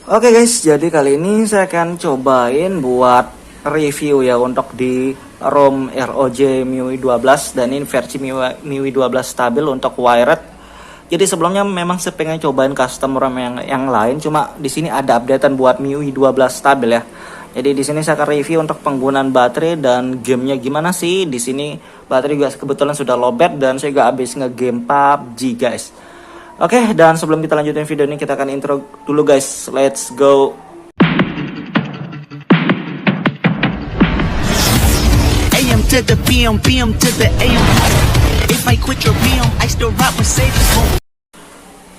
Oke guys, jadi kali ini saya akan cobain buat review ya untuk di ROM ROG MIUI 12 dan ini versi MIUI 12 stabil untuk wired. Jadi sebelumnya memang saya pengen cobain custom ROM yang lain, cuma di sini ada updatean buat MIUI 12 stabil ya. Jadi di sini saya akan review untuk penggunaan baterai dan gamenya gimana sih. Di sini baterai juga kebetulan sudah lowbat dan saya juga habis nge-game PUBG guys. Oke, dan sebelum kita lanjutin video ini, kita akan intro dulu guys. Let's go. AM to the PM, PM to the AM. If I quit your PM, I still rock with Saviors home.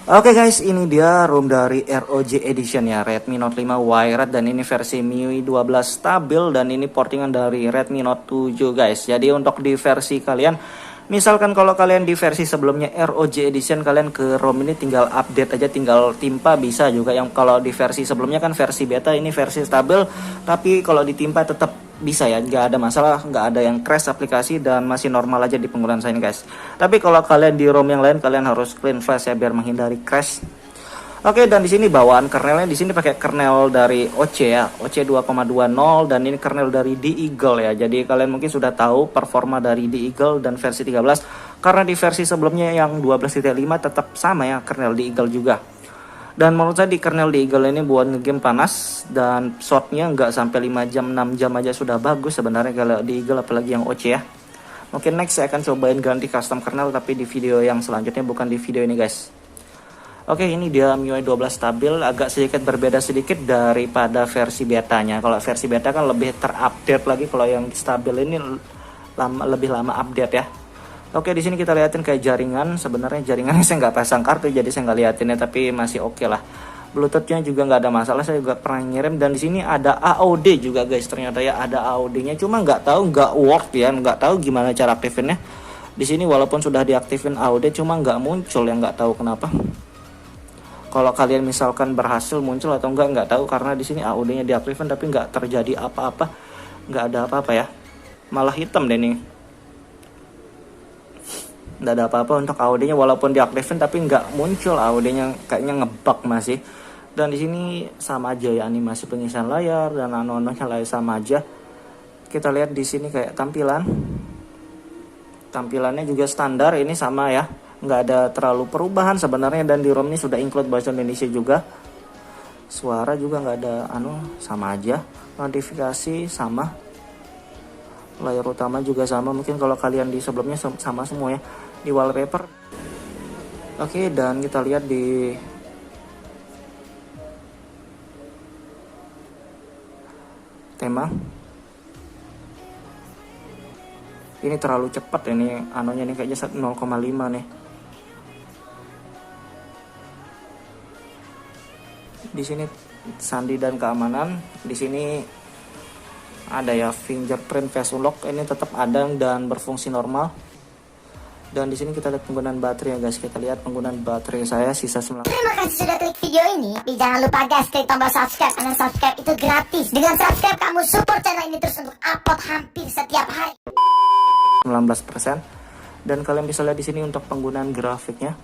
Oke guys, ini dia ROM dari ROG Edition ya, Redmi Note 5 wired, dan ini versi MIUI 12 stabil, dan ini portingan dari Redmi Note 7 guys. Jadi untuk di versi kalian, misalkan kalau kalian di versi sebelumnya ROG Edition, kalian ke ROM ini tinggal update aja, tinggal timpa bisa juga. Yang kalau di versi sebelumnya kan versi beta, ini versi stabil, tapi kalau ditimpa tetap bisa ya, nggak ada masalah, nggak ada yang crash aplikasi dan masih normal aja di penggunaan saya ini guys. Tapi kalau kalian di ROM yang lain, kalian harus clean flash ya biar menghindari crash. Oke, dan di sini bawaan kernelnya di sini pakai kernel dari OC ya, OC 2,20, dan ini kernel dari D-Eagle ya. Jadi kalian mungkin sudah tahu performa dari D-Eagle dan versi 13, karena di versi sebelumnya yang 12.5 tetap sama ya, kernel D-Eagle juga. Dan menurut saya di kernel D-Eagle ini buat ngegame panas, dan shotnya nggak sampai 5 jam 6 jam aja sudah bagus sebenarnya kalau D-Eagle, apalagi yang OC ya. Mungkin next saya akan cobain ganti custom kernel, tapi di video yang selanjutnya, bukan di video ini guys. Oke, ini dia MIUI 12 stabil, agak sedikit berbeda sedikit daripada versi betanya. Kalau versi beta kan lebih terupdate lagi, kalau yang stabil ini lebih lama update ya. Oke, di sini kita liatin kayak jaringan. Sebenarnya jaringannya saya nggak pasang kartu, jadi saya nggak liatinnya, tapi masih oke lah. Bluetoothnya juga nggak ada masalah, saya juga pernah ngirim. Dan di sini ada AOD juga guys, ternyata ya ada AOD-nya. Cuma nggak tahu, nggak work ya, nggak tahu gimana cara aktifinnya. Di sini walaupun sudah diaktifin AOD, cuma nggak muncul, yang nggak tahu kenapa. Kalau kalian misalkan berhasil muncul atau nggak tahu, karena di sini AOD-nya diaktifkan tapi nggak terjadi apa-apa, nggak ada apa-apa ya, malah hitam deh nih, nggak ada apa-apa untuk AOD-nya walaupun diaktifkan tapi nggak muncul AOD-nya, kayaknya ngebug masih. Dan di sini sama aja ya, animasi pengisian layar dan anu-anunya lain sama aja. Kita lihat di sini kayak tampilannya juga standar, ini sama ya, nggak ada terlalu perubahan sebenarnya. Dan di ROM ini sudah include bahasa Indonesia juga, suara juga nggak ada sama aja, notifikasi sama, layar utama juga sama, mungkin kalau kalian di sebelumnya sama semua ya, di wallpaper. Oke, dan kita lihat di tema, ini terlalu cepat ini anunya nih, kayaknya 0,5 nih. Di sini sandi dan keamanan, di sini ada ya fingerprint face unlock, ini tetap ada dan berfungsi normal. Dan di sini kita lihat penggunaan baterai ya guys, kita lihat penggunaan baterai saya sisa 9. Terima kasih sudah klik video ini. Tapi jangan lupa guys, klik tombol subscribe, karena subscribe itu gratis. Dengan subscribe kamu support channel ini terus untuk upload hampir setiap hari. 19%. Dan kalian bisa lihat di sini untuk penggunaan grafiknya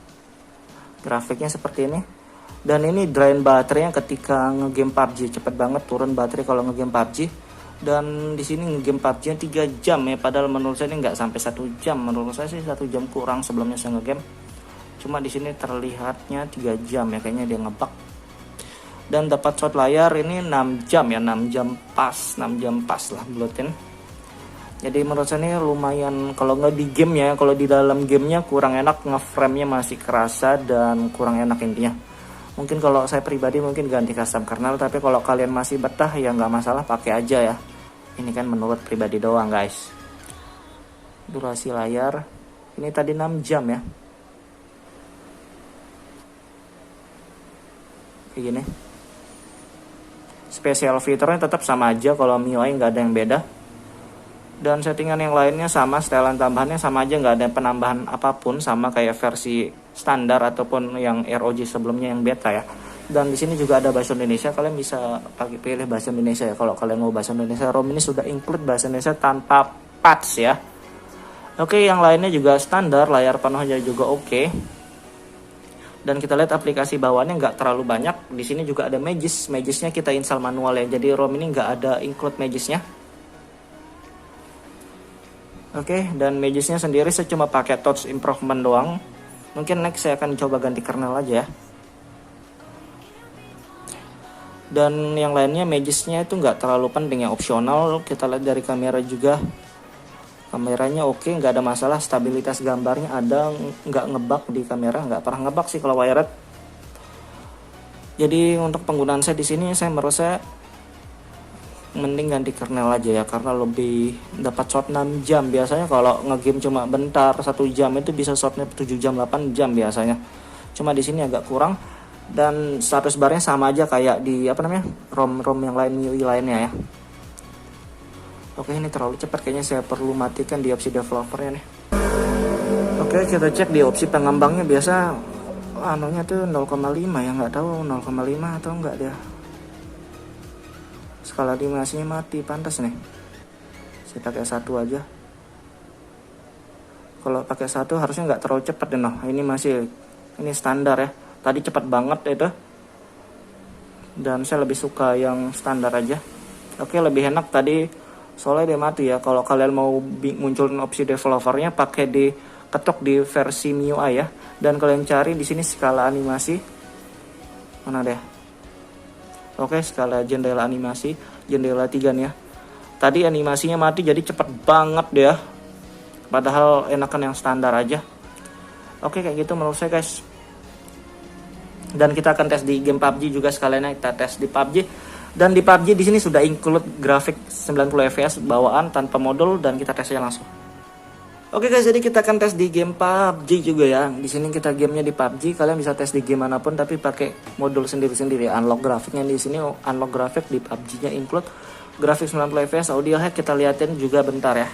seperti ini. Dan ini drain baterainya ketika ngegame PUBG, cepet banget turun baterai kalau ngegame PUBG. Dan di sini ngegame PUBG-nya 3 jam ya, padahal menurut saya ini nggak sampai 1 jam. Menurut saya sih 1 jam kurang sebelumnya saya ngegame. Cuma di sini terlihatnya 3 jam ya, kayaknya dia ngebug. Dan dapat shot layar ini 6 jam ya, 6 jam pas lah buletin. Jadi menurut saya ini lumayan, kalau nggak di game ya, kalau di dalam gamenya kurang enak, ngeframe-nya masih kerasa dan kurang enak intinya. Mungkin kalau saya pribadi mungkin ganti custom kernel, tapi kalau kalian masih betah ya nggak masalah, pakai aja ya. Ini kan menurut pribadi doang guys. Durasi layar ini tadi 6 jam ya, kayak gini. Special fiturnya tetap sama aja, kalau MIUI nggak ada yang beda. Dan settingan yang lainnya sama, setelan tambahannya sama aja, nggak ada penambahan apapun, sama kayak versi standar ataupun yang ROG sebelumnya yang beta ya. Dan di sini juga ada bahasa Indonesia, kalian bisa pakai pilih bahasa Indonesia ya kalau kalian mau bahasa Indonesia. ROM ini sudah include bahasa Indonesia tanpa patch ya. Oke, yang lainnya juga standar, layar penuhnya juga oke. Dan kita lihat aplikasi bawaannya nggak terlalu banyak. Di sini juga ada Magis. Magisnya kita install manual ya. Jadi ROM ini nggak ada include Magisnya. Oke, dan Magisnya sendiri saya cuma pakai touch improvement doang. Mungkin next saya akan coba ganti kernel aja ya. Dan yang lainnya Magisnya itu nggak terlalu penting ya, opsional. Kita lihat dari kamera juga. Kameranya oke, nggak ada masalah. Stabilitas gambarnya ada, nggak ngebug di kamera, nggak pernah ngebug sih kalau wired. Jadi untuk penggunaan saya di sini saya merasa mending ganti kernel aja ya, karena lebih dapat shot 6 jam. Biasanya kalau ngegame cuma bentar 1 jam itu bisa shotnya 7 jam 8 jam biasanya. Cuma di sini agak kurang, dan status barnya sama aja kayak di ROM yang lain, MIUI lainnya ya. Oke, ini terlalu cepat, kayaknya saya perlu matikan di opsi developernya nih. Oke, kita cek di opsi pengembangnya. Biasa anunya tuh 0,5 ya, nggak tahu 0,5 atau enggak dia. Skala animasinya mati, pantas nih. Saya pakai 1 aja. Kalau pakai 1 harusnya nggak terlalu cepat deh, noh. Ini standar ya. Tadi cepat banget itu. Dan saya lebih suka yang standar aja. Oke, lebih enak tadi soalnya dia mati ya. Kalau kalian mau munculin opsi developernya, pakai ketok di versi MIUI ya. Dan kalian cari di sini skala animasi. Mana deh? Oke, skala jendela animasi, jendela 3 nih ya. Tadi animasinya mati jadi cepet banget deh ya. Padahal enakan yang standar aja. Oke, kayak gitu menurut saya guys. Dan kita akan tes di game PUBG juga, sekalian kita tes di PUBG. Dan di PUBG di sini sudah include grafik 90 fps bawaan tanpa modul, dan kita tesnya langsung. Oke guys, jadi kita akan tes di game PUBG juga ya. Di sini kita gamenya di PUBG. Kalian bisa tes di game manapun tapi pakai modul sendiri-sendiri. Unlock grafiknya di sini, unlock grafik di PUBG-nya include grafik 90 fps, audio hack kita liatin juga bentar ya.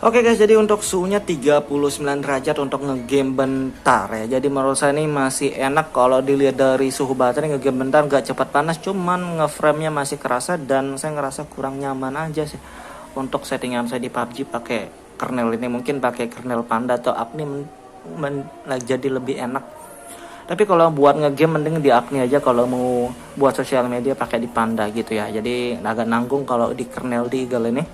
Oke guys, jadi untuk suhunya 39 derajat untuk ngegame bentar ya. Jadi menurut saya ini masih enak kalau dilihat dari suhu baterai, ngegame bentar gak cepat panas, cuman ngeframe-nya masih kerasa dan saya ngerasa kurang nyaman aja sih. Untuk settingan saya di PUBG pakai kernel ini, mungkin pakai kernel Panda atau Agni jadi lebih enak. Tapi kalau buat ngegame mending di Agni aja, kalau mau buat sosial media pakai di Panda gitu ya. Jadi agak nanggung kalau di kernel di Eagle ini.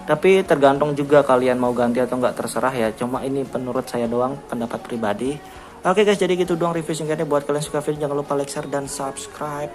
Tapi tergantung juga kalian mau ganti atau nggak, terserah ya. Cuma ini menurut saya doang, pendapat pribadi. Oke guys, jadi gitu doang review singkatnya. Buat kalian suka video jangan lupa like, share, dan subscribe.